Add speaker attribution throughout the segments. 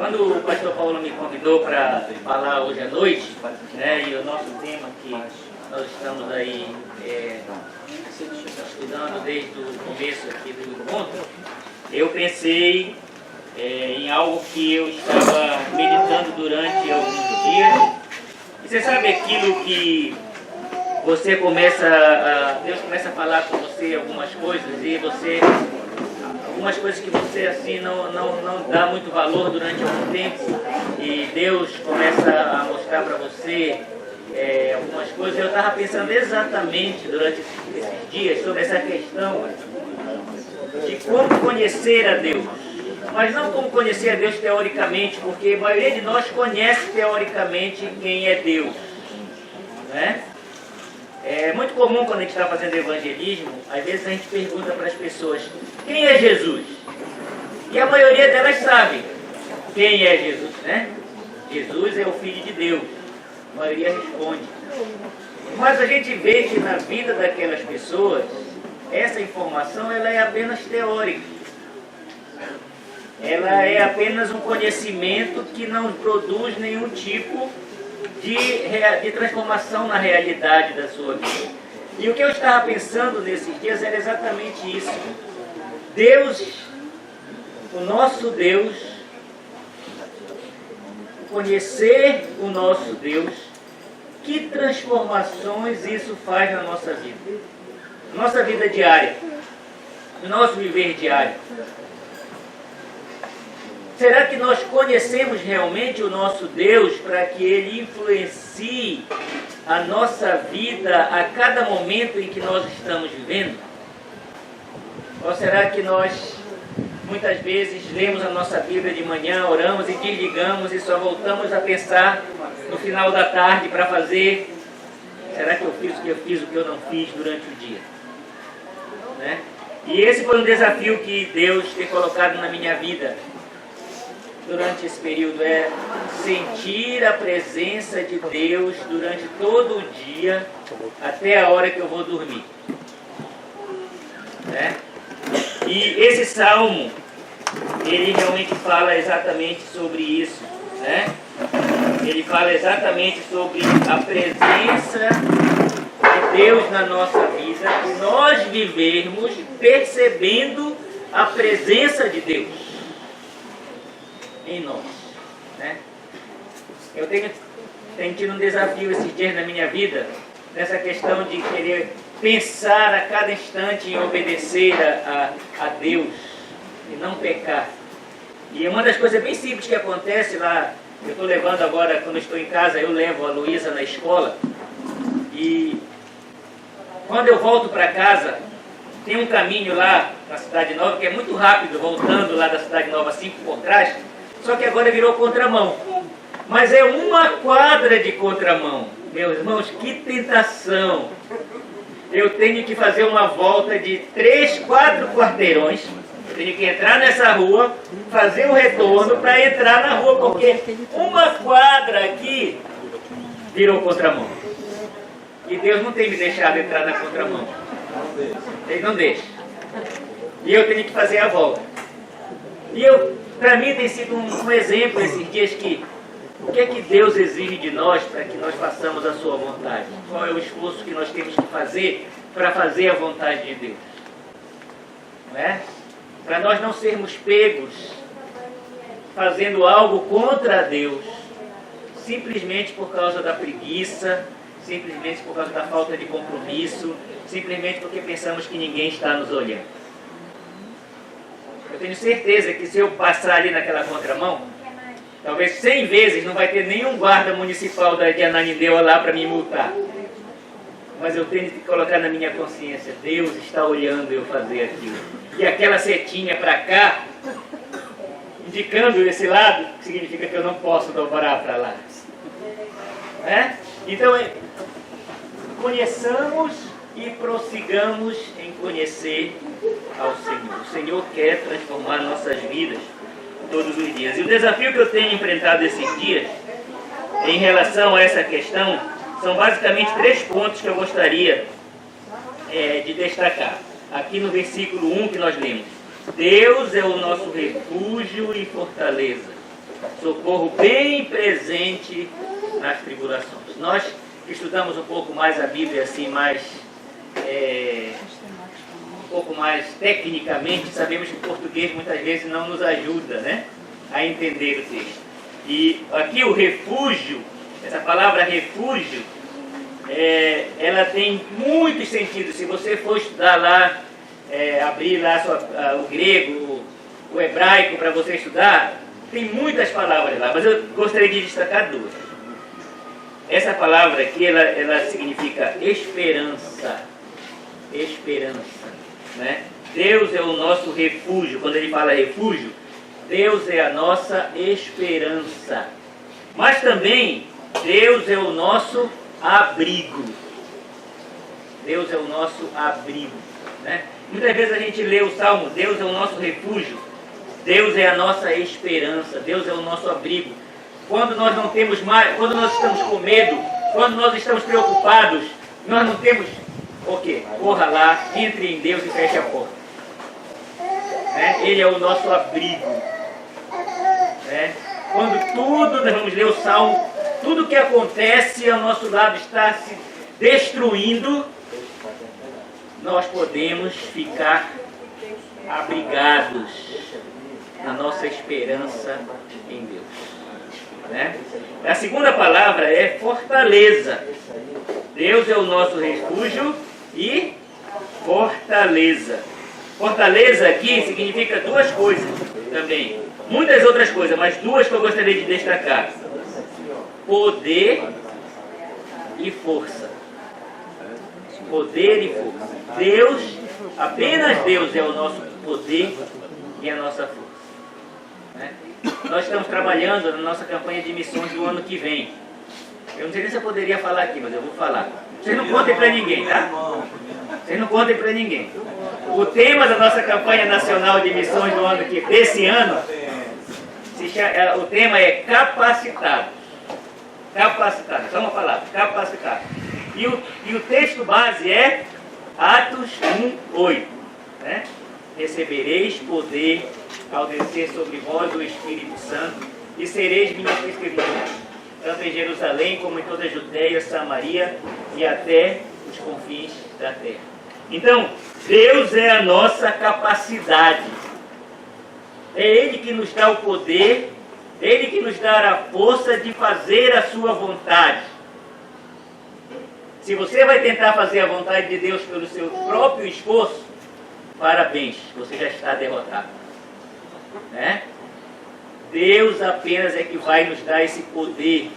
Speaker 1: Quando o pastor Paulo me convidou para falar hoje à noite, né, e o nosso tema que nós estamos aí estudando desde o começo aqui do encontro, eu pensei em algo que eu estava meditando durante alguns dias. E você sabe aquilo que você Deus começa a falar com você algumas coisas e algumas coisas que você assim não dá muito valor durante algum tempo, e Deus começa a mostrar para você algumas coisas. Eu estava pensando exatamente durante esses dias sobre essa questão de como conhecer a Deus, mas não como conhecer a Deus teoricamente, porque a maioria de nós conhece teoricamente quem é Deus, né? É muito comum quando a gente está fazendo evangelismo, às vezes a gente pergunta para as pessoas: quem é Jesus? E a maioria delas sabe quem é Jesus, né? Jesus é o Filho de Deus. A maioria responde. Mas a gente vê que na vida daquelas pessoas, essa informação ela é apenas teórica. Ela é apenas um conhecimento que não produz nenhum tipo de transformação na realidade da sua vida. E o que eu estava pensando nesses dias era exatamente isso. Deus, o nosso Deus, conhecer o nosso Deus, que transformações isso faz na nossa vida? Nossa vida diária, no nosso viver diário. Será que nós conhecemos realmente o nosso Deus para que Ele influencie a nossa vida a cada momento em que nós estamos vivendo? Ou será que nós, muitas vezes, lemos a nossa Bíblia de manhã, oramos e desligamos e só voltamos a pensar no final da tarde para fazer: será que eu fiz o que eu fiz, o que eu não fiz durante o dia? Né? E esse foi um desafio que Deus tem colocado na minha vida durante esse período, é sentir a presença de Deus durante todo o dia, até a hora que eu vou dormir. Né? E esse salmo, ele realmente fala exatamente sobre isso. Né? Ele fala exatamente sobre a presença de Deus na nossa vida, e nós vivermos percebendo a presença de Deus em nós, né? Eu tenho tido um desafio esses dias na minha vida, nessa questão de querer pensar a cada instante em obedecer a Deus e não pecar. E uma das coisas bem simples que acontece lá, eu estou levando agora, quando eu estou em casa, eu levo a Luísa na escola, e quando eu volto para casa, tem um caminho lá na Cidade Nova que é muito rápido, voltando lá da Cidade Nova 5 por trás. Só que agora virou contramão. Mas é uma quadra de contramão. Meus irmãos, que tentação. Eu tenho que fazer uma volta de 3, 4 quarteirões. Eu tenho que entrar nessa rua, fazer o retorno para entrar na rua, porque uma quadra aqui virou contramão. E Deus não tem me deixado entrar na contramão. Ele não deixa. E eu tenho que fazer a volta. E para mim tem sido um exemplo esses dias que o que é que Deus exige de nós para que nós façamos a sua vontade? Qual é o esforço que nós temos que fazer para fazer a vontade de Deus? Não é? Para nós não sermos pegos fazendo algo contra Deus, simplesmente por causa da preguiça, simplesmente por causa da falta de compromisso, simplesmente porque pensamos que ninguém está nos olhando. Eu tenho certeza que se eu passar ali naquela contramão, talvez 100 vezes não vai ter nenhum guarda municipal de Ananindeua lá para me multar. Mas eu tenho que colocar na minha consciência: Deus está olhando eu fazer aquilo. E aquela setinha para cá, indicando esse lado, significa que eu não posso dobrar para lá. Né? Então, conheçamos e prossigamos em conhecer ao Senhor. O Senhor quer transformar nossas vidas todos os dias. E o desafio que eu tenho enfrentado esses dias, em relação a essa questão, são basicamente 3 pontos que eu gostaria de destacar. Aqui no versículo 1 que nós lemos: Deus é o nosso refúgio e fortaleza, socorro bem presente nas tribulações. Nós estudamos um pouco mais a Bíblia assim, um pouco mais tecnicamente, sabemos que o português muitas vezes não nos ajuda, né, a entender o texto. E aqui o refúgio, essa palavra refúgio, ela tem muitos sentidos. Se você for estudar lá, abrir lá o grego, o hebraico para você estudar, tem muitas palavras lá, mas eu gostaria de destacar duas. Essa palavra aqui, ela significa esperança. Esperança, né? Deus é o nosso refúgio. Quando ele fala refúgio, Deus é a nossa esperança. Mas também, Deus é o nosso abrigo. Deus é o nosso abrigo, né? Muitas vezes a gente lê o Salmo, Deus é o nosso refúgio, Deus é a nossa esperança, Deus é o nosso abrigo. Quando nós não temos mais, quando nós estamos com medo, quando nós estamos preocupados, nós não temos o quê? Corra lá, entre em Deus e feche a porta. Né? Ele é o nosso abrigo. Né? Quando tudo, nós vamos ler o Salmo, tudo que acontece ao nosso lado está se destruindo, nós podemos ficar abrigados na nossa esperança em Deus. Né? A segunda palavra é fortaleza. Deus é o nosso refúgio e fortaleza. Fortaleza aqui significa duas coisas também. Muitas outras coisas, mas duas que eu gostaria de destacar. Poder e força. Poder e força. Deus, apenas Deus é o nosso poder e a nossa força. Né? Nós estamos trabalhando na nossa campanha de missões do ano que vem. Eu não sei nem se eu poderia falar aqui, mas eu vou falar. Vocês não contem para ninguém, tá? Vocês não contem para ninguém. O tema da nossa campanha nacional de missões do ano desse ano, o tema é capacitados. Capacitados, só uma palavra, capacitados. E o texto base é Atos 1:8. Né? Recebereis poder ao descer sobre vós o Espírito Santo e sereis minhas testemunhas, tanto em Jerusalém como em toda a Judéia, Samaria e até os confins da terra. Então, Deus é a nossa capacidade. É Ele que nos dá o poder, Ele que nos dá a força de fazer a sua vontade. Se você vai tentar fazer a vontade de Deus pelo seu próprio esforço, parabéns, você já está derrotado. Né? Deus apenas é que vai nos dar esse poder.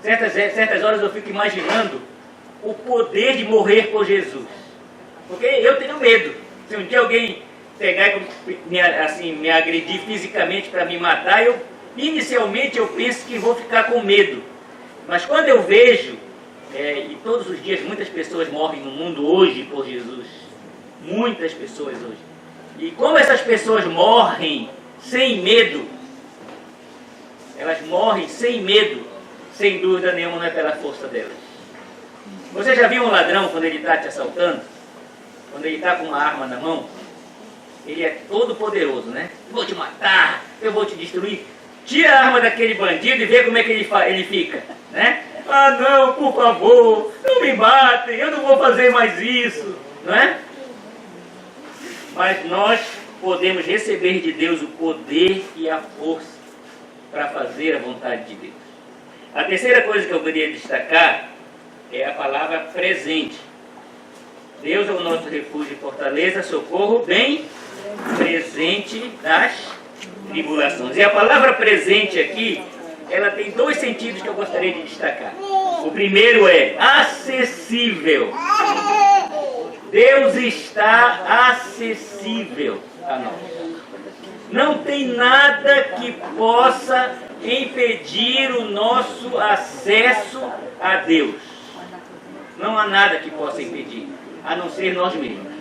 Speaker 1: Certas horas eu fico imaginando o poder de morrer por Jesus. Porque eu tenho medo. Se um dia alguém pegar e me agredir fisicamente para me matar, inicialmente eu penso que vou ficar com medo. Mas quando eu vejo, e todos os dias muitas pessoas morrem no mundo hoje por Jesus. Muitas pessoas hoje. E como essas pessoas morrem sem medo, elas morrem sem medo, sem dúvida nenhuma não é pela força delas. Você já viu um ladrão quando ele está te assaltando? Quando ele está com uma arma na mão? Ele é todo poderoso, né? Vou te matar, eu vou te destruir. Tira a arma daquele bandido e vê como é que ele fica, né? Ah não, por favor, não me matem, eu não vou fazer mais isso, não é? Mas nós podemos receber de Deus o poder e a força para fazer a vontade de Deus. A terceira coisa que eu queria destacar é a palavra presente. Deus é o nosso refúgio e fortaleza, socorro bem presente nas tribulações. E a palavra presente aqui, ela tem dois sentidos que eu gostaria de destacar. O primeiro é acessível. Deus está acessível a nós. Não tem nada que possa impedir o nosso acesso a Deus. Não há nada que possa impedir, a não ser nós mesmos.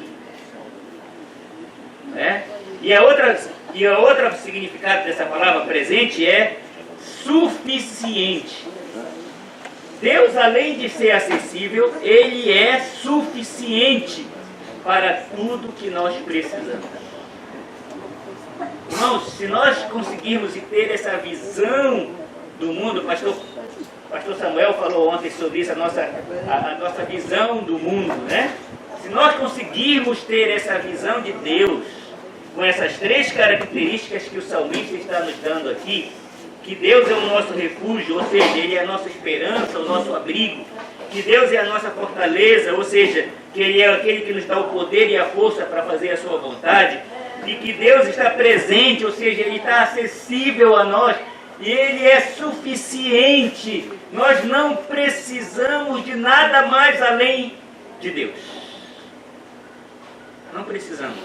Speaker 1: E a outra significado dessa palavra presente é suficiente. Deus, além de ser acessível, Ele é suficiente para tudo que nós precisamos. Irmãos, se nós conseguirmos ter essa visão do mundo, pastor Samuel falou ontem sobre isso, a nossa visão do mundo, né? Se nós conseguirmos ter essa visão de Deus, com essas três características que o salmista está nos dando aqui, que Deus é o nosso refúgio, ou seja, Ele é a nossa esperança, o nosso abrigo, que Deus é a nossa fortaleza, ou seja, que Ele é aquele que nos dá o poder e a força para fazer a sua vontade, e que Deus está presente, ou seja, Ele está acessível a nós, e Ele é suficiente. Nós não precisamos de nada mais além de Deus. Não precisamos.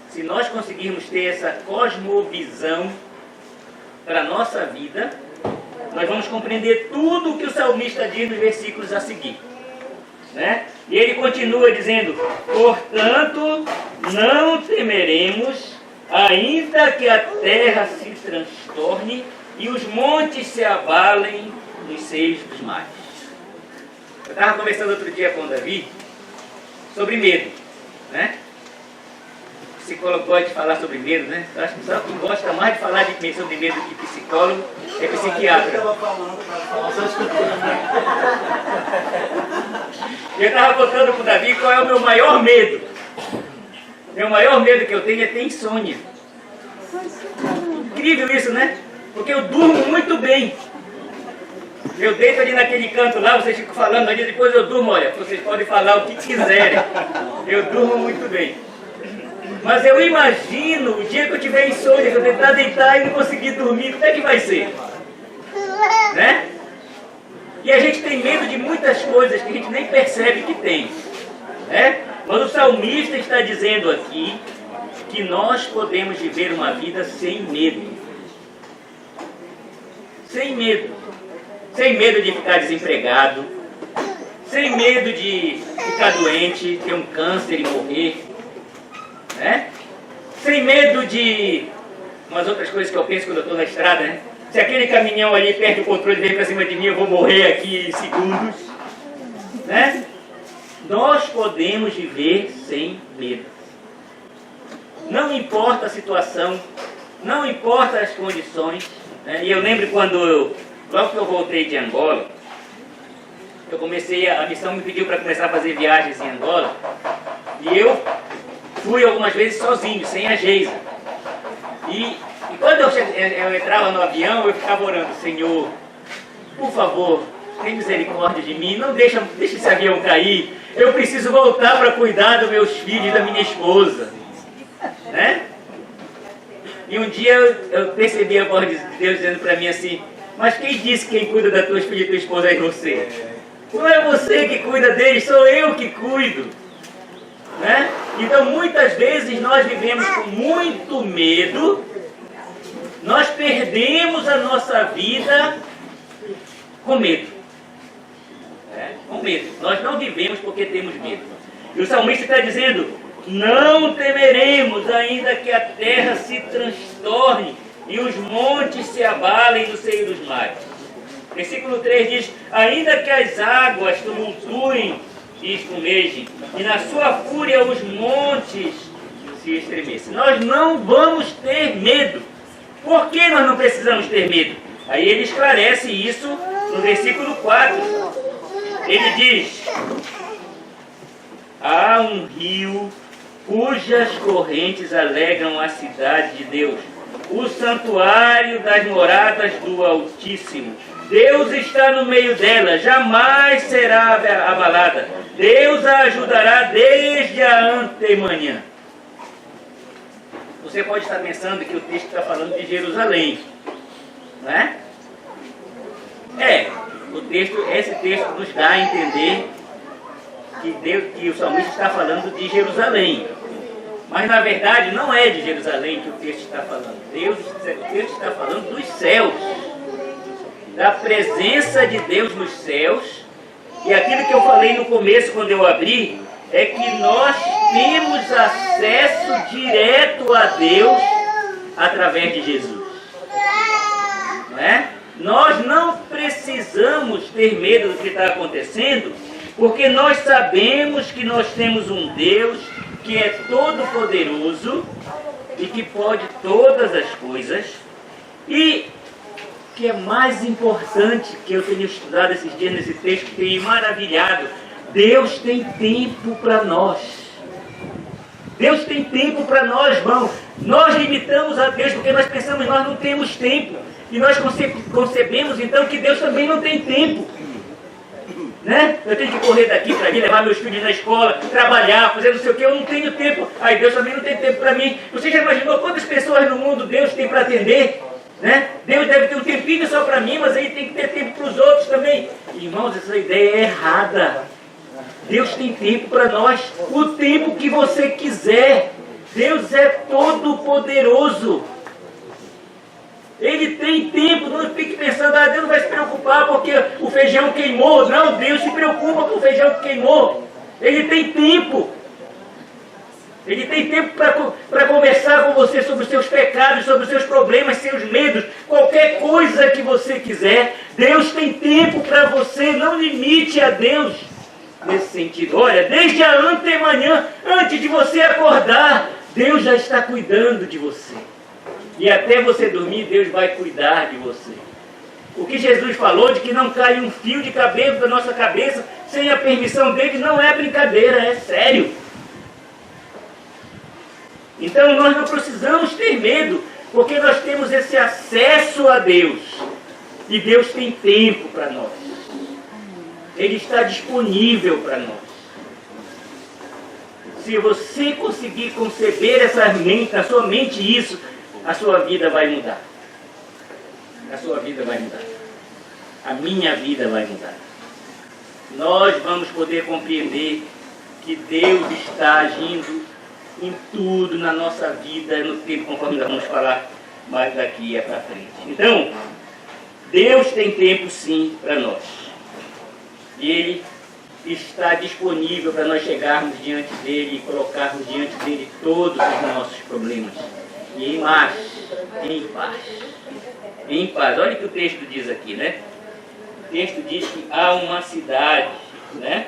Speaker 1: Se nós conseguirmos ter essa cosmovisão para a nossa vida, nós vamos compreender tudo o que o salmista diz nos versículos a seguir, né? E ele continua dizendo: portanto, não temeremos, ainda que a terra se transtorne e os montes se abalem nos seios dos mares. Eu estava conversando outro dia com o Davi sobre medo, né? Psicólogo gosta de falar sobre medo, né? Eu acho que só quem gosta mais de falar sobre medo que psicólogo é psiquiatra. Eu estava contando para o Davi qual é o meu maior medo. Meu maior medo que eu tenho é ter insônia. Incrível isso, né? Porque eu durmo muito bem. Eu deito ali naquele canto lá, vocês ficam falando ali, depois eu durmo, olha, vocês podem falar o que quiserem. Eu durmo muito bem. Mas eu imagino o dia que eu tiver insônia, que eu tentar deitar e não conseguir dormir, como é que vai ser? Né? E a gente tem medo de muitas coisas que a gente nem percebe que tem, né? Mas o salmista está dizendo aqui que nós podemos viver uma vida sem medo. Sem medo. Sem medo de ficar desempregado, sem medo de ficar doente, ter um câncer e morrer, né? Sem medo de umas outras coisas que eu penso quando eu estou na estrada, né? Se aquele caminhão ali perde o controle e vem para cima de mim, eu vou morrer aqui em segundos, né? Nós podemos viver sem medo. Não importa a situação, não importa as condições, né? E eu lembro quando logo que eu voltei de Angola, eu comecei, a missão me pediu para começar a fazer viagens em Angola, e eu fui algumas vezes sozinho, sem a Geisa. E quando eu entrava no avião, eu ficava orando: Senhor, por favor, tem misericórdia de mim, não deixa esse avião cair, eu preciso voltar para cuidar dos meus filhos e da minha esposa, né? E um dia eu percebi a voz de Deus dizendo para mim assim: mas quem disse que quem cuida da tua filha e tua esposa é você? Não é você que cuida deles, sou eu que cuido, né? Então muitas vezes nós vivemos com muito medo, nós perdemos a nossa vida com medo, né? Com medo. Nós não vivemos porque temos medo. E o salmista está dizendo: não temeremos, ainda que a terra se transtorne e os montes se abalem no seio dos mares. Versículo 3 diz: ainda que as águas tumultuem e espumejem, e na sua fúria os montes se estremecem. Nós não vamos ter medo. Por que nós não precisamos ter medo? Aí ele esclarece isso no versículo 4. Ele diz: há um rio cujas correntes alegram a cidade de Deus, o santuário das moradas do Altíssimo. Deus está no meio dela, jamais será abalada. Deus a ajudará desde a antemanhã. Você pode estar pensando que o texto está falando de Jerusalém, né? Esse texto nos dá a entender que o salmista está falando de Jerusalém. Mas na verdade não é de Jerusalém que o texto está falando. O texto está falando dos céus, da presença de Deus nos céus. E aquilo que eu falei no começo, quando eu abri, é que nós temos acesso direto a Deus através de Jesus, né? Nós não precisamos ter medo do que está acontecendo, porque nós sabemos que nós temos um Deus que é todo poderoso, e que pode todas as coisas. E o que é mais importante, que eu tenho estudado esses dias nesse texto, que tenho maravilhado, Deus tem tempo para nós. Deus tem tempo para nós, irmão. Nós limitamos a Deus porque nós pensamos que nós não temos tempo. E nós concebemos então que Deus também não tem tempo. Né? Eu tenho que correr daqui para ali, levar meus filhos na escola, trabalhar, fazer não sei o que, eu não tenho tempo. Aí Deus também não tem tempo para mim. Você já imaginou quantas pessoas no mundo Deus tem para atender? Né? Deus deve ter um tempinho só para mim, mas aí tem que ter tempo para os outros também. Irmãos, essa ideia é errada. Deus tem tempo para nós, o tempo que você quiser. Deus é todo poderoso. Ele tem tempo, não fique pensando, Deus não vai se preocupar porque o feijão queimou. Não, Deus se preocupa com o feijão que queimou. Ele tem tempo. Ele tem tempo para conversar com você sobre os seus pecados, sobre os seus problemas, seus medos, qualquer coisa que você quiser. Deus tem tempo para você, não limite a Deus nesse sentido. Olha, desde a antemanhã, antes de você acordar, Deus já está cuidando de você. E até você dormir, Deus vai cuidar de você. O que Jesus falou de que não cai um fio de cabelo da nossa cabeça sem a permissão dele não é brincadeira, é sério. Então nós não precisamos ter medo, porque nós temos esse acesso a Deus. E Deus tem tempo para nós. Ele está disponível para nós. Se você conseguir conceber na sua mente isso, a sua vida vai mudar. A sua vida vai mudar. A minha vida vai mudar. Nós vamos poder compreender que Deus está agindo em tudo na nossa vida, no tempo, conforme nós vamos falar mais daqui para frente. Então, Deus tem tempo sim para nós. E Ele está disponível para nós chegarmos diante dEle e colocarmos diante dEle todos os nossos problemas. E em paz, em paz, em paz. Olha o que o texto diz aqui, né? O texto diz que há uma cidade, né?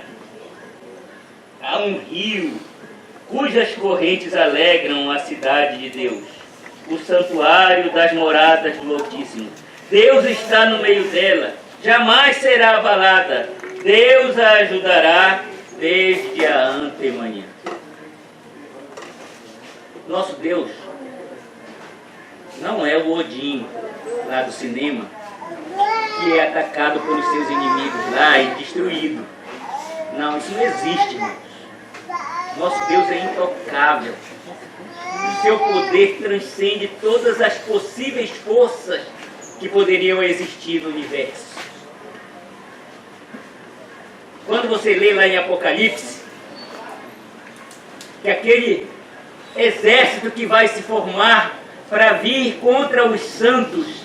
Speaker 1: Há um rio, cujas correntes alegram a cidade de Deus, o santuário das moradas do Altíssimo. Deus está no meio dela, jamais será abalada. Deus a ajudará desde a antemanhã. Nosso Deus não é o Odin lá do cinema, que é atacado pelos seus inimigos lá e destruído. Não, isso não existe, irmãos. Nosso Deus é intocável. O seu poder transcende todas as possíveis forças que poderiam existir no universo. Quando você lê lá em Apocalipse, que aquele exército que vai se formar para vir contra os santos,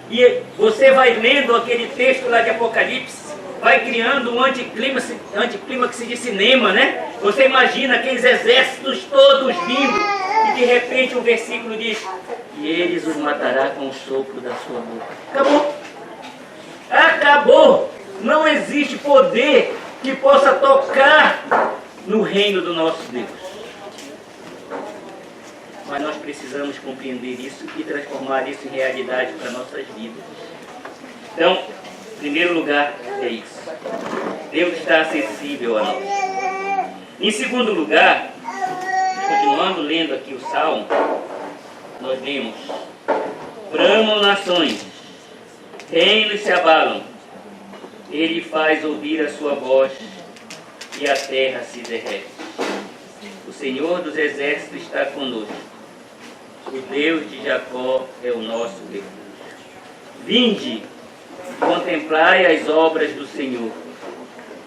Speaker 1: e você vai lendo aquele texto lá de Apocalipse, vai criando um anticlímax de cinema, né? Você imagina aqueles exércitos todos vindo, e de repente um versículo diz: e eles os matará com o sopro da sua boca. Acabou. Acabou. Não existe poder que possa tocar no reino do nosso Deus. Mas nós precisamos compreender isso e transformar isso em realidade para nossas vidas. Então, em primeiro lugar, é isso. Deus está acessível a nós. Em segundo lugar, continuando lendo aqui o Salmo, nós lemos: bramam nações, reinos se abalam, Ele faz ouvir a sua voz e a terra se derrete. O Senhor dos exércitos está conosco. O Deus de Jacó é o nosso refúgio. Vinde, contemplai as obras do Senhor,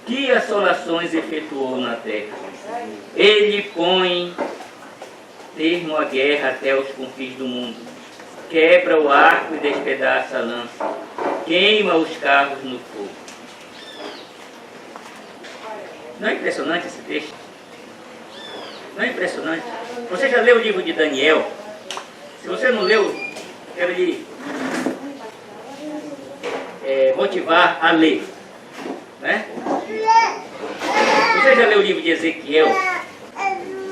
Speaker 1: que assolações efetuou na terra. Ele põe termo à guerra até os confins do mundo. Quebra o arco e despedaça a lança. Queima os carros no fogo. Não é impressionante esse texto? Não é impressionante? Você já leu o livro de Daniel? Se você não leu, quero lhe motivar a ler. Né? Você já leu o livro de Ezequiel?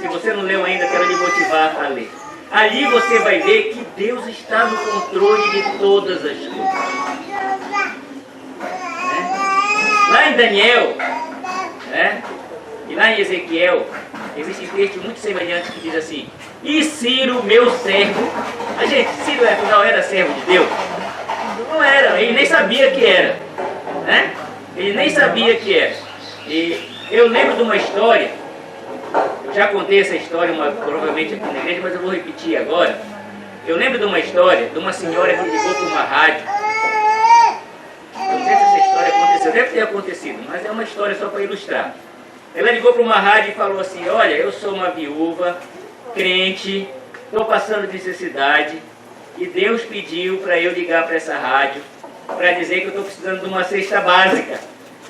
Speaker 1: Se você não leu ainda, quero lhe motivar a ler. ali você vai ver que Deus está no controle de todas as coisas. Lá em Daniel, e lá em Ezequiel, existem textos muito semelhantes que diz assim: e Ciro, meu servo. A gente, Ciro afinal era servo de Deus? Não era, ele nem sabia que era. Ele nem sabia que era. E eu lembro de uma história, eu já contei essa história provavelmente aqui na igreja, mas eu vou repetir agora. Eu lembro de uma história de uma senhora que ligou para uma rádio. Eu não sei se essa história aconteceu, deve ter acontecido, mas é uma história só para ilustrar. Ela ligou para uma rádio e falou assim: olha, eu sou uma viúva, crente, estou passando necessidade, e Deus pediu para eu ligar para essa rádio para dizer que eu estou precisando de uma cesta básica.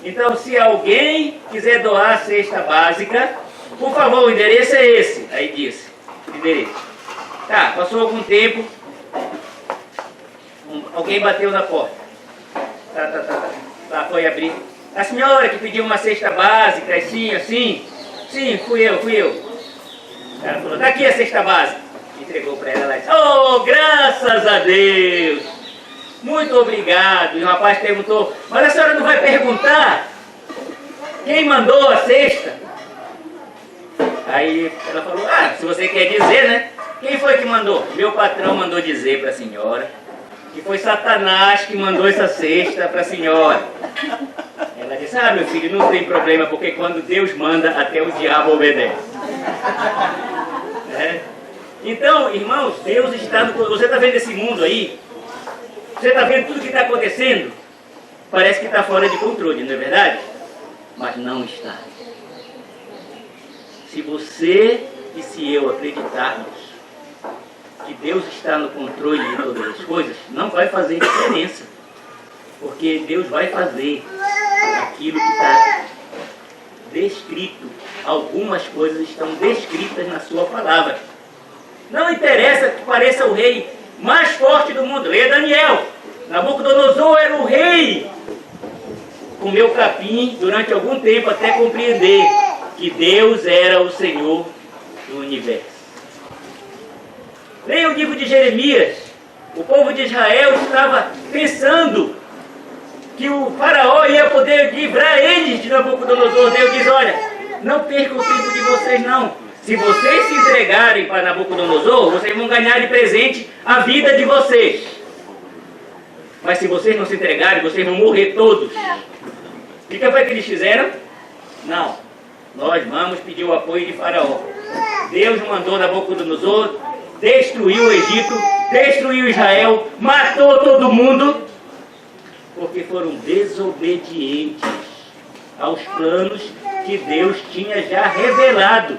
Speaker 1: Então, se alguém quiser doar a cesta básica, por favor, o endereço é esse. Aí disse, endereço. Tá, passou algum tempo, alguém bateu na porta. Tá, foi abrir. A senhora que pediu uma cesta básica, assim, assim. Sim, fui eu. Ela falou: tá aqui a cesta básica. Entregou para ela e disse: oh, graças a Deus! Muito obrigado. E o rapaz perguntou: mas a senhora não vai perguntar quem mandou a cesta? Aí ela falou: ah, se você quer dizer, né? Quem foi que mandou? Meu patrão mandou dizer para a senhora que foi Satanás que mandou essa cesta para a senhora. Ela disse: ah, meu filho, não tem problema, porque quando Deus manda, até o diabo obedece. Então, irmãos, Deus está no... Você está vendo esse mundo aí? Você está vendo tudo que está acontecendo? Parece que está fora de controle, não é verdade? Mas não está. Se você e se eu acreditarmos que Deus está no controle de todas as coisas, não vai fazer diferença. Porque Deus vai fazer aquilo que está descrito. Algumas coisas estão descritas na sua palavra. Não interessa que pareça o rei mais forte do mundo. Leia Daniel. Nabucodonosor era o rei. Comeu capim durante algum tempo até compreender que Deus era o Senhor do universo. Leia o livro de Jeremias. O povo de Israel estava pensando que o faraó ia poder livrar eles de Nabucodonosor. Deus diz: olha, não percam o tempo de vocês não. Se vocês se entregarem para Nabucodonosor, vocês vão ganhar de presente a vida de vocês. Mas se vocês não se entregarem, vocês vão morrer todos. O que foi que eles fizeram? Não, nós vamos pedir o apoio de faraó. Deus mandou Nabucodonosor, destruiu o Egito, destruiu Israel, matou todo mundo, porque foram desobedientes aos planos que Deus tinha já revelado.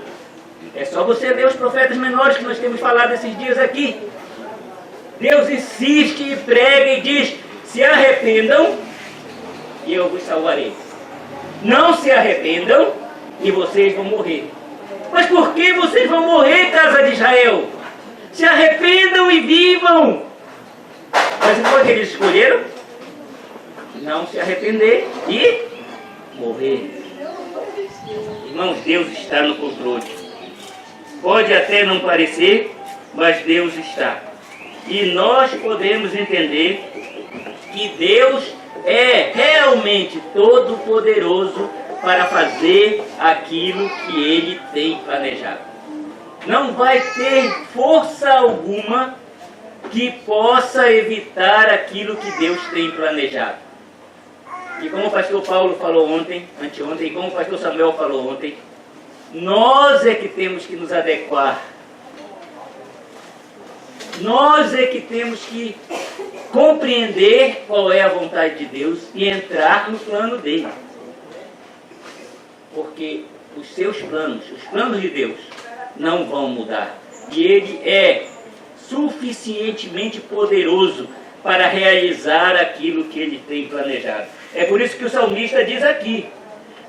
Speaker 1: É só você ler os profetas menores que nós temos falado esses dias aqui. Deus insiste e prega e diz: se arrependam e eu vos salvarei. Não se arrependam e vocês vão morrer. Mas por que vocês vão morrer, casa de Israel? Se arrependam e vivam. Mas não foi o que eles escolheram? Não se arrepender e morrer. Irmãos, Deus está no controle. Pode até não parecer, mas Deus está. E nós podemos entender que Deus é realmente todo poderoso para fazer aquilo que Ele tem planejado. Não vai ter força alguma que possa evitar aquilo que Deus tem planejado. E como o pastor Paulo falou ontem, anteontem, e como o pastor Samuel falou ontem, nós é que temos que nos adequar. Nós é que temos que compreender qual é a vontade de Deus e entrar no plano dele. Porque os seus planos, os planos de Deus, não vão mudar. E ele é suficientemente poderoso para realizar aquilo que ele tem planejado. É por isso que o salmista diz aqui: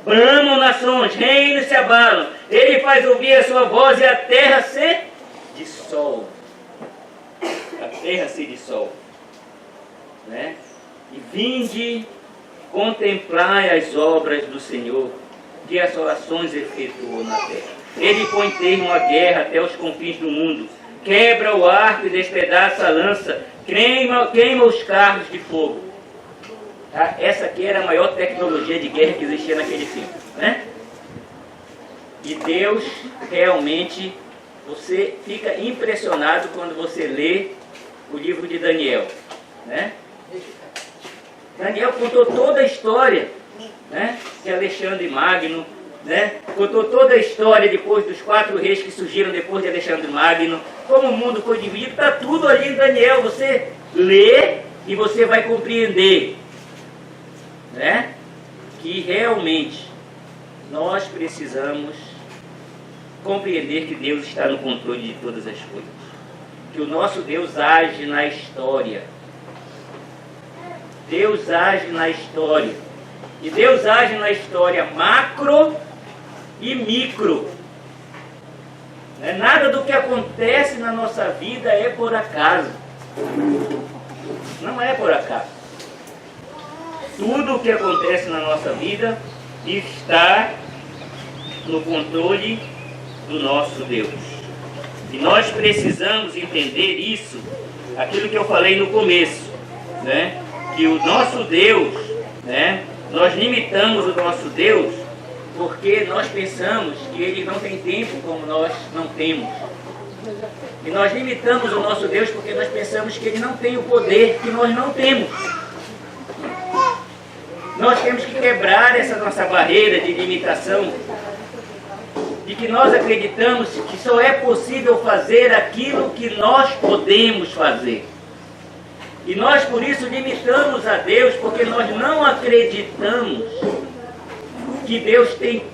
Speaker 1: bramam nações, reinos se abalam, ele faz ouvir a sua voz e a terra se dissolve. A terra se dissolve. Né? E vinde, contemplai as obras do Senhor, que assolações efetuou na terra. Ele põe termo à guerra até os confins do mundo. quebra o arco e despedaça a lança, queima os carros de fogo. Tá? Essa aqui era a maior tecnologia de guerra que existia naquele tempo, né? E Deus realmente, você fica impressionado quando você lê o livro de Daniel, né? Daniel contou toda a história, né, de Alexandre Magno, né? Contou toda a história depois dos 4 reis que surgiram depois de Alexandre Magno, como o mundo foi dividido, está tudo ali em Daniel. Você lê e você vai compreender, né, que realmente nós precisamos compreender que Deus está no controle de todas as coisas, que o nosso Deus age na história. Deus age na história. E Deus age na história macro e micro. Nada do que acontece na nossa vida é por acaso. Não é por acaso. Tudo o que acontece na nossa vida está no controle do nosso Deus. E nós precisamos entender isso, aquilo que eu falei no começo, né? Que o nosso Deus, né? Nós limitamos o nosso Deus porque nós pensamos que Ele não tem tempo como nós não temos. E nós limitamos o nosso Deus porque nós pensamos que Ele não tem o poder que nós não temos. Nós temos que quebrar essa nossa barreira de limitação, de que nós acreditamos que só é possível fazer aquilo que nós podemos fazer. E nós por isso limitamos a Deus, porque nós não acreditamos que Deus tem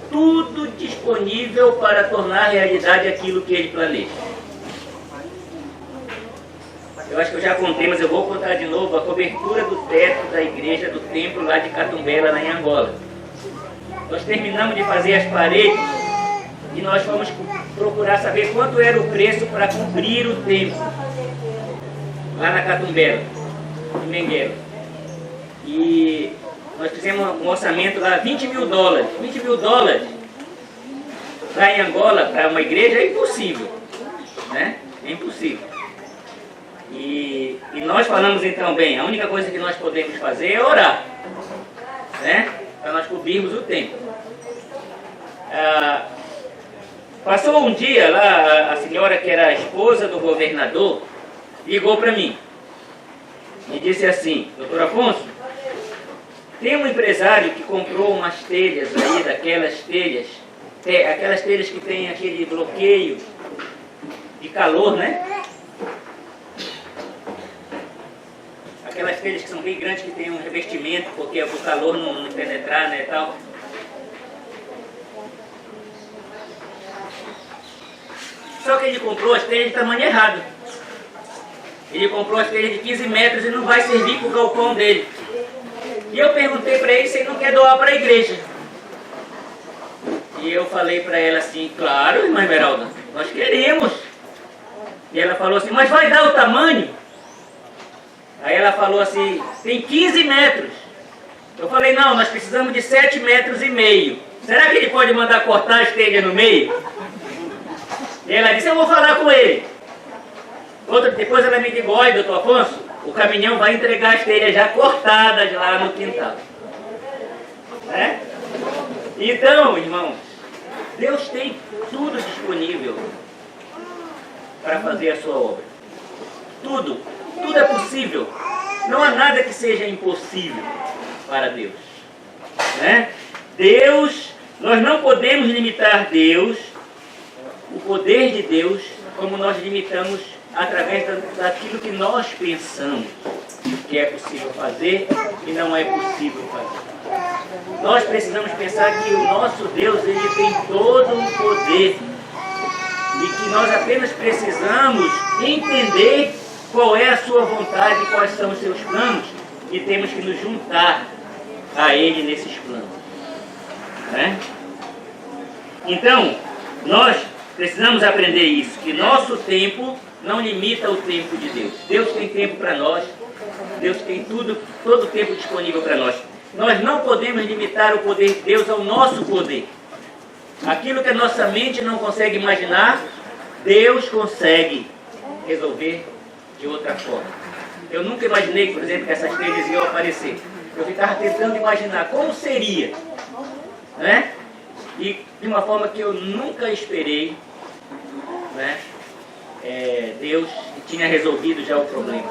Speaker 1: tudo disponível para tornar realidade aquilo que Ele planeja. Eu acho que eu já contei, mas eu vou contar de novo a cobertura do teto da igreja do templo lá de Catumbela, lá em Angola. Nós terminamos de fazer as paredes e nós fomos procurar saber quanto era o preço para cobrir o templo, lá na Catumbela, em Menguela. E nós fizemos um orçamento lá, $20 mil. $20 mil lá em Angola, para uma igreja, é impossível, né? É impossível. E nós falamos então, bem, a única coisa que nós podemos fazer é orar, né? Para nós cobrirmos o templo. Passou um dia lá, a senhora que era a esposa do governador ligou para mim e disse assim: doutor Afonso, tem um empresário que comprou umas telhas aí, daquelas telhas, aquelas telhas que tem aquele bloqueio de calor, né? Aquelas telhas que são bem grandes, que tem um revestimento, porque o calor não penetrar, né, e tal. Só que ele comprou as telhas de tamanho errado. Ele comprou as telhas de 15 metros e não vai servir para o galpão dele. E eu perguntei para ele se ele não quer doar para a igreja. E eu falei para ela assim: claro, irmã Esmeralda, nós queremos. E ela falou assim: mas vai dar o tamanho? Aí ela falou assim: tem 15 metros. Eu falei: não, nós precisamos de 7,5 metros. Será que ele pode mandar cortar as telhas no meio? E ela disse: eu vou falar com ele. Depois ela me ligou: olha, doutor Afonso, o caminhão vai entregar as telhas já cortadas lá no quintal. Né? Então, irmãos, Deus tem tudo disponível para fazer a sua obra. Tudo é possível. Não há nada que seja impossível para Deus. Né? Deus, nós não podemos limitar Deus, o poder de Deus, como nós limitamos através daquilo que nós pensamos que é possível fazer e não é possível fazer. Nós precisamos pensar que o nosso Deus, Ele tem todo o poder e que nós apenas precisamos entender qual é a sua vontade e quais são os seus planos, e temos que nos juntar a Ele nesses planos. Né? Então, nós precisamos aprender isso, que nosso tempo não limita o tempo de Deus. Deus tem tempo para nós, Deus tem todo o tempo disponível para nós. Nós não podemos limitar o poder de Deus ao nosso poder. Aquilo que a nossa mente não consegue imaginar, Deus consegue resolver de outra forma. Eu nunca imaginei, por exemplo, que essas telhas iam aparecer. Eu ficava tentando imaginar como seria, né? E de uma forma que eu nunca esperei, né? Deus tinha resolvido já o problema,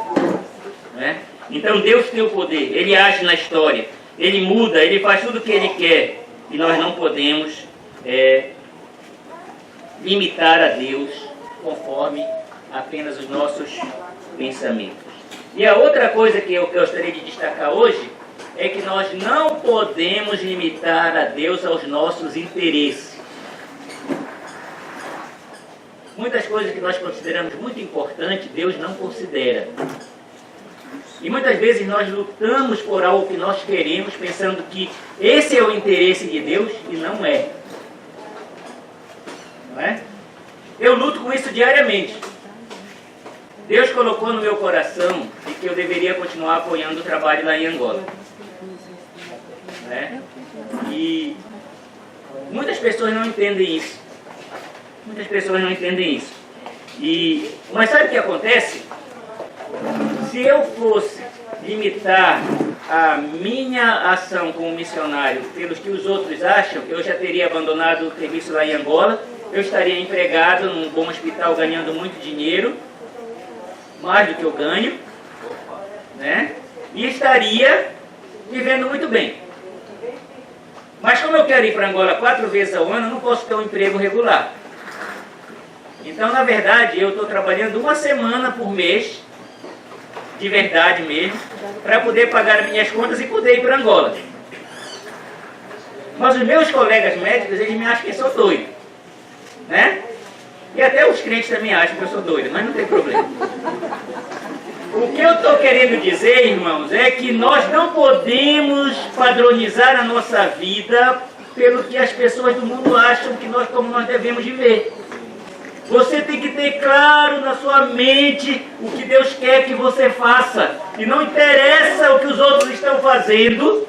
Speaker 1: né? Então Deus tem o poder, Ele age na história, Ele muda, Ele faz tudo o que Ele quer, e nós não podemos limitar a Deus conforme apenas os nossos pensamentos. E a outra coisa que eu gostaria de destacar hoje é que nós não podemos limitar a Deus aos nossos interesses. Muitas coisas que nós consideramos muito importantes, Deus não considera. E muitas vezes nós lutamos por algo que nós queremos, pensando que esse é o interesse de Deus, e não é. Não é? Eu luto com isso diariamente. Deus colocou no meu coração de que eu deveria continuar apoiando o trabalho lá em Angola. Né? E muitas pessoas não entendem isso. Muitas pessoas não entendem isso. Mas sabe o que acontece? Se eu fosse limitar a minha ação como missionário pelos que os outros acham, eu já teria abandonado o serviço lá em Angola, eu estaria empregado num bom hospital ganhando muito dinheiro, mais do que eu ganho, né? E estaria vivendo muito bem. Mas como eu quero ir para Angola 4 vezes ao ano, eu não posso ter um emprego regular. Então, na verdade, eu estou trabalhando 1 semana por mês, de verdade mesmo, para poder pagar as minhas contas e poder ir para Angola. Mas os meus colegas médicos, eles me acham que eu sou doido, né? E até os crentes também acham que eu sou doido, mas não tem problema. O que eu estou querendo dizer, irmãos, é que nós não podemos padronizar a nossa vida pelo que as pessoas do mundo acham que como nós devemos viver. Você tem que ter claro na sua mente o que Deus quer que você faça. E não interessa o que os outros estão fazendo,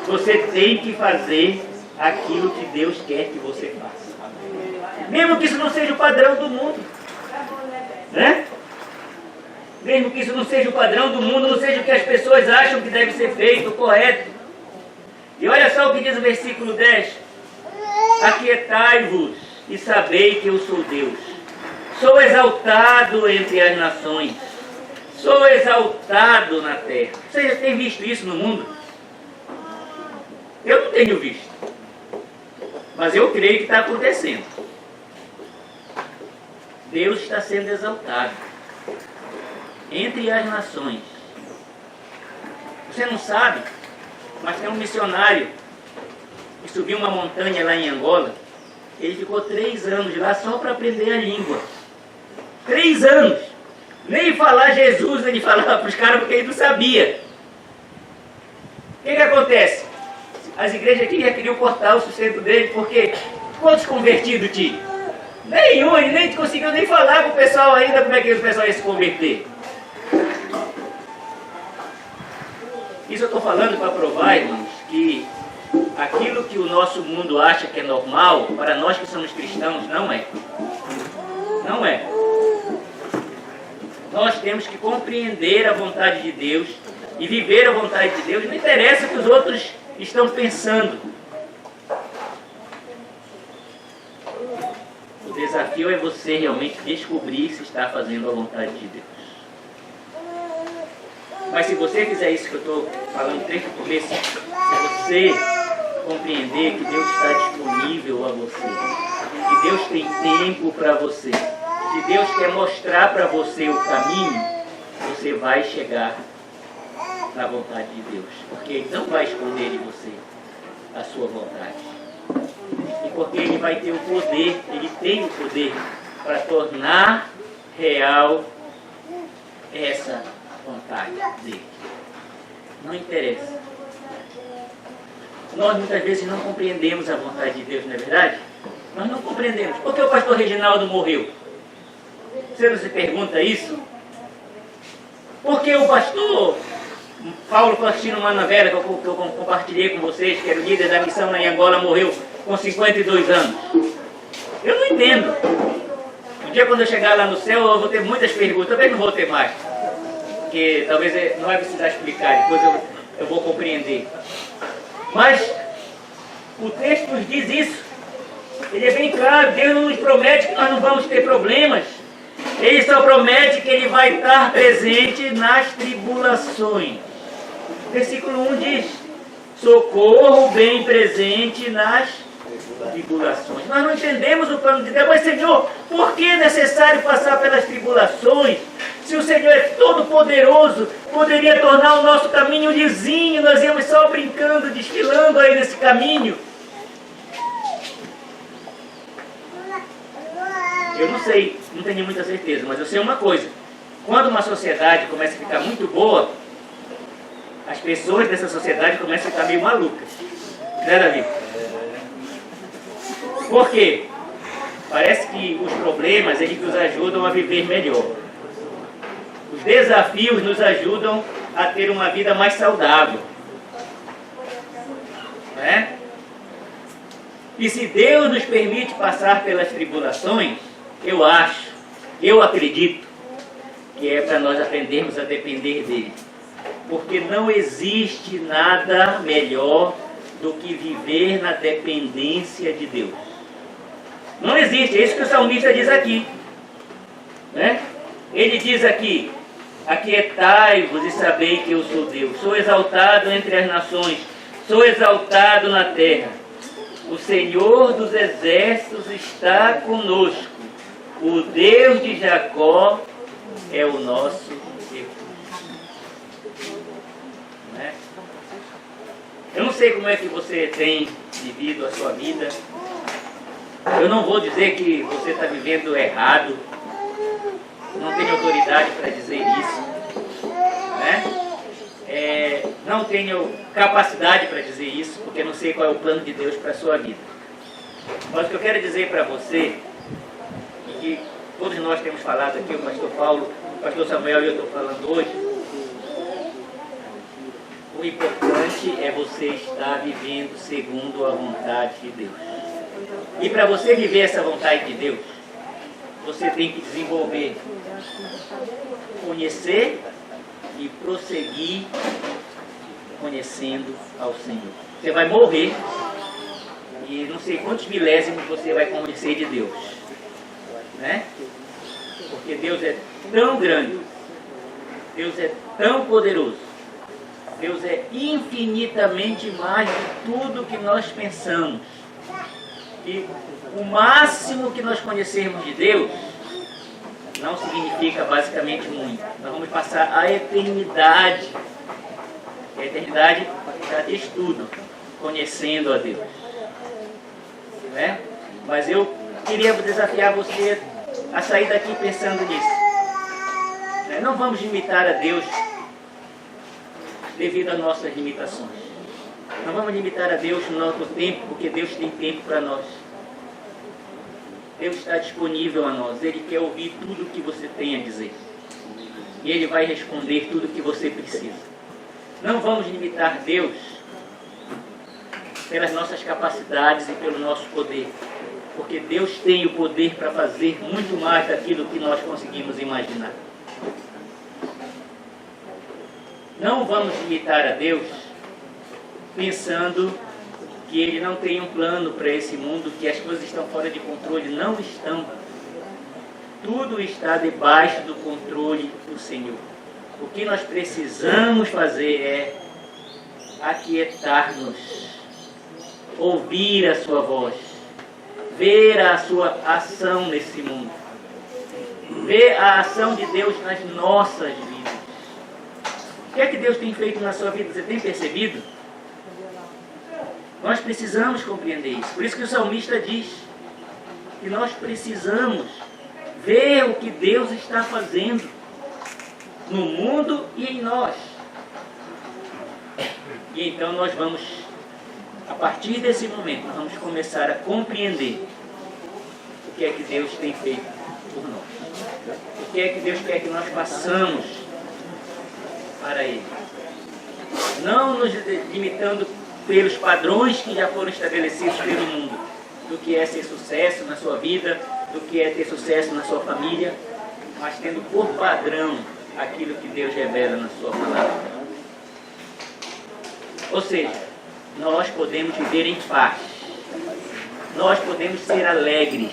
Speaker 1: você tem que fazer aquilo que Deus quer que você faça. Mesmo que isso não seja o padrão do mundo. Né? Mesmo que isso não seja o padrão do mundo, não seja o que as pessoas acham que deve ser feito, correto. E olha só o que diz o versículo 10. Aquietai-vos e sabei que eu sou Deus. Sou exaltado entre as nações. Sou exaltado na terra. Você já tem visto isso no mundo? Eu não tenho visto. Mas eu creio que está acontecendo. Deus está sendo exaltado entre as nações. Você não sabe, mas tem um missionário que subiu uma montanha lá em Angola. Ele ficou 3 anos lá só para aprender a língua. 3 anos. Nem falar Jesus ele falava para os caras porque ele não sabia. O que acontece? As igrejas aqui já queriam cortar o sustento dele, porque quantos convertidos tinha? Nenhum, ele nem conseguiu nem falar com o pessoal ainda como é que o pessoal ia se converter. Isso eu estou falando para provar, irmãos, que aquilo que o nosso mundo acha que é normal, para nós que somos cristãos, não é. Não é. Nós temos que compreender a vontade de Deus e viver a vontade de Deus. Não interessa o que os outros estão pensando. O desafio é você realmente descobrir se está fazendo a vontade de Deus. Mas se você fizer isso que eu estou falando desde o começo, se você compreender que Deus está disponível a você, que Deus tem tempo para você, que Deus quer mostrar para você o caminho, você vai chegar na vontade de Deus. Porque Ele não vai esconder de você a sua vontade. E porque Ele vai ter o poder, Ele tem o poder para tornar real essa vontade dele. Não interessa. Nós muitas vezes não compreendemos a vontade de Deus, não é verdade? Nós não compreendemos. Por que o pastor Reginaldo morreu? Você não se pergunta isso? Por que o pastor Paulo Faustino Manavera, que eu compartilhei com vocês, que era o líder da missão lá em Angola, morreu com 52 anos? Eu não entendo. Um dia quando eu chegar lá no céu, eu vou ter muitas perguntas, talvez não vou ter mais. Porque talvez não vai precisar explicar, depois eu vou compreender. Mas o texto nos diz isso. Ele é bem claro, Deus não nos promete que nós não vamos ter problemas. Ele só promete que Ele vai estar presente nas tribulações. Versículo 1 diz: socorro bem presente nas tribulações. Nós não entendemos o plano de Deus, mas Senhor, por que é necessário passar pelas tribulações? Se o Senhor é todo poderoso, poderia tornar o nosso caminho lisinho, nós íamos só brincando, desfilando aí nesse caminho. Eu não sei, não tenho muita certeza, mas eu sei uma coisa. Quando uma sociedade começa a ficar muito boa, as pessoas dessa sociedade começam a ficar meio malucas. Né, Davi? Por quê? Parece que os problemas, eles nos ajudam a viver melhor. Os desafios nos ajudam a ter uma vida mais saudável. Né? E se Deus nos permite passar pelas tribulações, eu acredito que é para nós aprendermos a depender dele. Porque não existe nada melhor do que viver na dependência de Deus. Não existe, é isso que o salmista diz aqui. Né? Ele diz aqui: aquietai-vos e sabei que eu sou Deus. Sou exaltado entre as nações, sou exaltado na terra. O Senhor dos exércitos está conosco. O Deus de Jacó é o nosso refúgio. Né? Eu não sei como é que você tem vivido a sua vida. Eu não vou dizer que você está vivendo errado. Não tenho autoridade para dizer isso. Né? Não tenho capacidade para dizer isso, porque não sei qual é o plano de Deus para a sua vida. Mas o que eu quero dizer para você, e que todos nós temos falado aqui, o pastor Paulo, o pastor Samuel e eu estou falando hoje, o importante é você estar vivendo segundo a vontade de Deus. E para você viver essa vontade de Deus, você tem que desenvolver, conhecer e prosseguir conhecendo ao Senhor. Você vai morrer e não sei quantos milésimos você vai conhecer de Deus. Né? Porque Deus é tão grande, Deus é tão poderoso, Deus é infinitamente mais de tudo que nós pensamos. E o máximo que nós conhecermos de Deus não significa basicamente muito. Nós vamos passar a eternidade. A eternidade de estudo, conhecendo a Deus. Né? Mas eu queria desafiar você a sair daqui pensando nisso. Não vamos limitar a Deus devido às nossas limitações. Não vamos limitar a Deus no nosso tempo, porque Deus tem tempo para nós. Deus está disponível a nós. Ele quer ouvir tudo o que você tem a dizer. E Ele vai responder tudo o que você precisa. Não vamos limitar Deus pelas nossas capacidades e pelo nosso poder. Porque Deus tem o poder para fazer muito mais daquilo que nós conseguimos imaginar. Não vamos limitar a Deus pensando que Ele não tem um plano para esse mundo, que as coisas estão fora de controle. Não estão. Tudo está debaixo do controle do Senhor. O que nós precisamos fazer é aquietar-nos, ouvir a sua voz, ver a sua ação nesse mundo, ver a ação de Deus nas nossas vidas. O que é que Deus tem feito na sua vida? Você tem percebido? Nós precisamos compreender isso. Por isso que o salmista diz que nós precisamos ver o que Deus está fazendo no mundo e em nós. E então nós vamos, a partir desse momento, nós vamos começar a compreender o que é que Deus tem feito por nós. O que é que Deus quer que nós façamos para Ele. Não nos limitando pelos padrões que já foram estabelecidos pelo mundo, do que é ser sucesso na sua vida, do que é ter sucesso na sua família, mas tendo por padrão aquilo que Deus revela na sua palavra. Ou seja, nós podemos viver em paz, nós podemos ser alegres,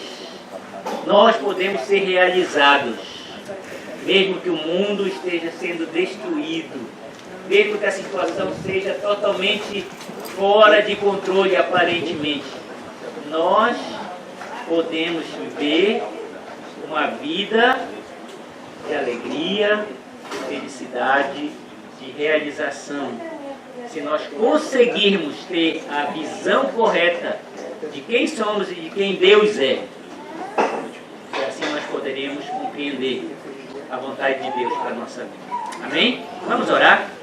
Speaker 1: nós podemos ser realizados, mesmo que o mundo esteja sendo destruído, mesmo que a situação seja totalmente fora de controle aparentemente. Nós podemos viver uma vida de alegria, de felicidade, de realização, se nós conseguirmos ter a visão correta de quem somos e de quem Deus é. E assim nós poderemos compreender a vontade de Deus para a nossa vida. Amém? Vamos orar?